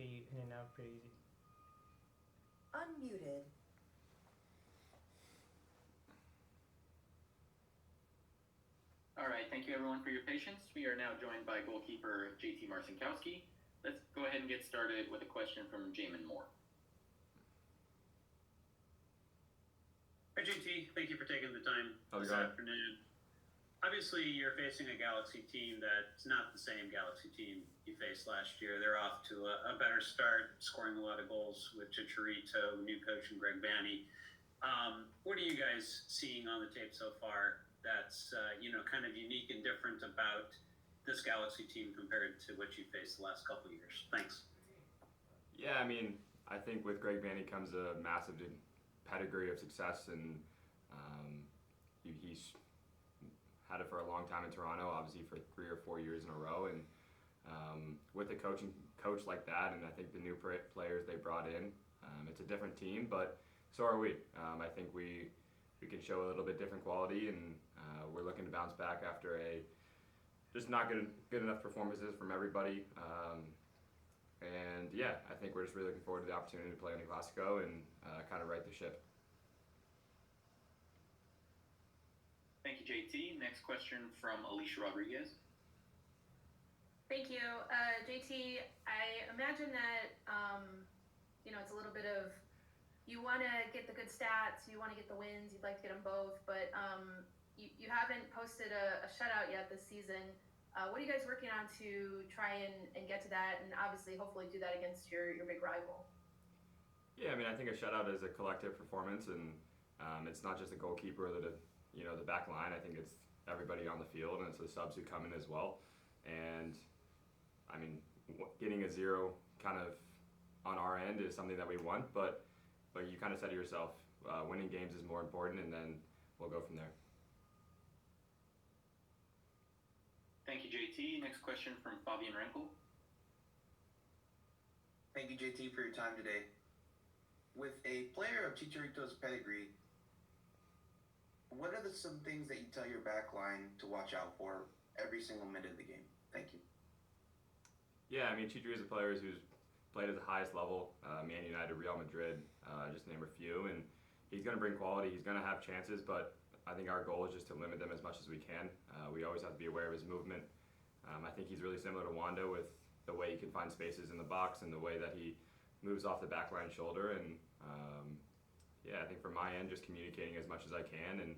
fade in and out pretty easy. Unmuted. All right, thank you everyone for your patience. We are now joined by goalkeeper JT Marcinkowski. Let's go ahead and get started with a question from Jamin Moore. Hi JT, thank you for taking the time this afternoon. Obviously, you're facing a Galaxy team that's not the same Galaxy team you faced last year. They're off to a better start, scoring a lot of goals with Chicharito, new coach, and Greg Vanney. What are you guys seeing on the tape so far that's kind of unique and different about this Galaxy team compared to what you faced the last couple of years? Thanks. Yeah, I mean, I think with Greg Vanney comes a massive pedigree of success, and he's had it for a long time in Toronto, obviously for 3 or 4 years in a row, and with a coach like that, and I think the new players they brought in, it's a different team, but so are we. I think we can show a little bit different quality, and we're looking to bounce back after just not good enough performances from everybody. And yeah, I think we're just really looking forward to the opportunity to play in the Clasico and kind of right the ship. Thank you, JT. Next question from Alicia Rodriguez. Thank you. JT, I imagine that, it's a little bit of, you want to get the good stats, you want to get the wins, you'd like to get them both, but you haven't posted a shutout yet this season. What are you guys working on to try and get to that, and obviously hopefully do that against your big rival? Yeah, I mean, I think a shutout is a collective performance, and it's not just the goalkeeper or the back line. I think it's everybody on the field, and it's the subs who come in as well. And I mean, getting a 0 kind of on our end is something that we want, but you kind of said to yourself, winning games is more important, and then we'll go from there. Thank you, JT. Next question from Fabian Renkel. Thank you, JT, for your time today. With a player of Chicharito's pedigree, what are some things that you tell your back line to watch out for every single minute of the game? Thank you. Yeah, I mean, Chicharito is a player who's played at the highest level, Man United, Real Madrid, just to name a few, and he's going to bring quality. He's going to have chances, but I think our goal is just to limit them as much as we can. We always have to be aware of his movement. I think he's really similar to Wanda with the way he can find spaces in the box and the way that he moves off the backline shoulder. And I think from my end, just communicating as much as I can, and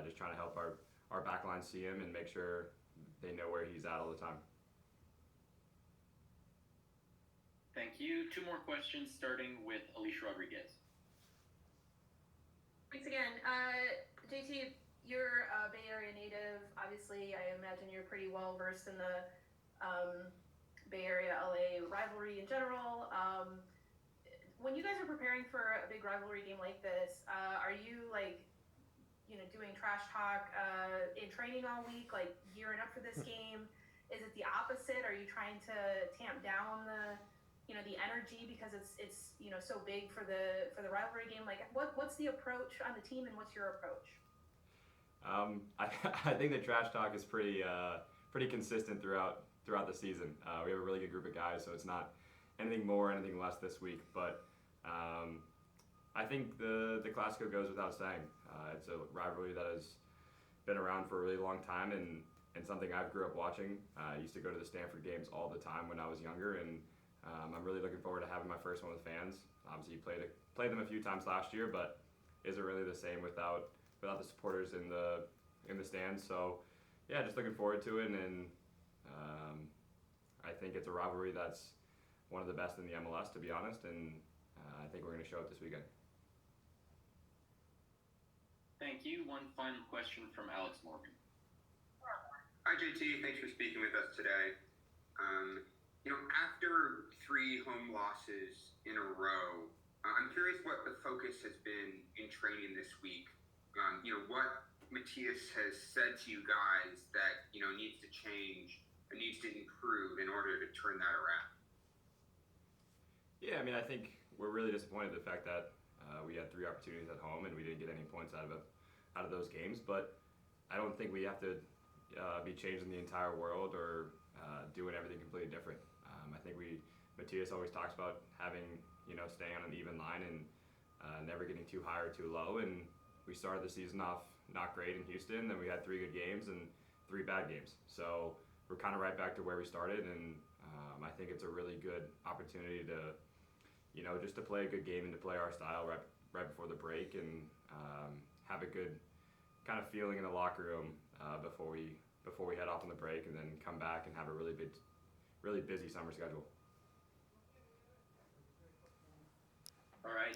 just trying to help our backline see him and make sure they know where he's at all the time. Thank you. 2 more questions, starting with Alicia Rodriguez. Thanks again. JT, you're a Bay Area native. Obviously, I imagine you're pretty well versed in the Bay Area LA rivalry in general. When you guys are preparing for a big rivalry game like this, are you doing trash talk in training all week, gearing up for this game? Is it the opposite? Are you trying to tamp down the energy because it's so big for the rivalry game? What's the approach on the team, and what's your approach? I think the trash talk is pretty consistent throughout the season. We have a really good group of guys, so it's not anything more, anything less this week. But I think the Clasico goes without saying. It's a rivalry that has been around for a really long time, and something I've grew up watching. I used to go to the Stanford games all the time when I was younger, and I'm really looking forward to having my first one with fans. Obviously, played them a few times last year, but is it really the same without the supporters in the stands? So yeah, just looking forward to it, and I think it's a rivalry that's one of the best in the MLS, to be honest, and I think we're going to show it this weekend. Thank you. One final question from Alex Morgan. Hi JT, thanks for speaking with us today. After 3 home losses in a row, I'm curious what the focus has been in training this week. What Matthias has said to you guys that needs to change and needs to improve in order to turn that around. Yeah, I mean, I think we're really disappointed in the fact that we had 3 opportunities at home and we didn't get any points out of those games. But I don't think we have to be changing the entire world or doing everything completely different. I think we Matias always talks about having, staying on an even line and never getting too high or too low. And we started the season off not great in Houston. Then we had 3 good games and 3 bad games. So we're kind of right back to where we started. And I think it's a really good opportunity to, just to play a good game and to play our style right before the break and have a good kind of feeling in the locker room before we head off on the break and then come back and have a really busy summer schedule. All right,